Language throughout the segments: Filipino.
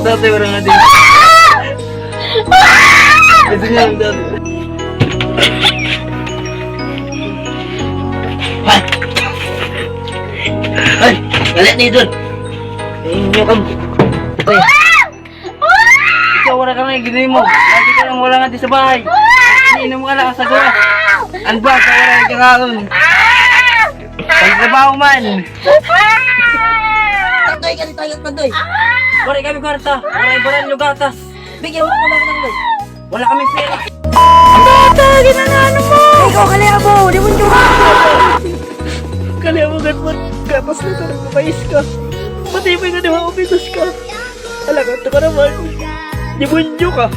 tatay, wala nga din. Ito niya ang tatay. Ay! Galit na ito! Inyo ka. Ikaw wala ka na ginay mo. Lagi ka lang wala nga di sa bahay. Iniinom ka lang sa gawa. Ano ba? Sa wala ka kakaon. Pagtrabaho man. Tandoy ka dito, tandoy. Wala kami kwarta. Wala ibaran yung gatas. Bigyan mo ko lang tandoy. Wala kami pera. Bata, ginanano mo! Ikaw kaliyabo, di mo nyo ka! Kaliyabo ganun. Kapas na ito, nagpapais ka. Matibay ka naman, umitos ka. Alaga, ito ka naman. Dibunyo ka.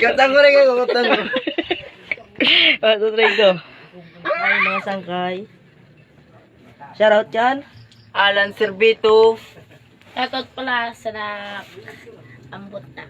Katang ko rin ako, katang ko. Ito, try ko. Ay, mga sangkay. Shoutout yan. Alan Servito. Shoutout pala sa ambot na.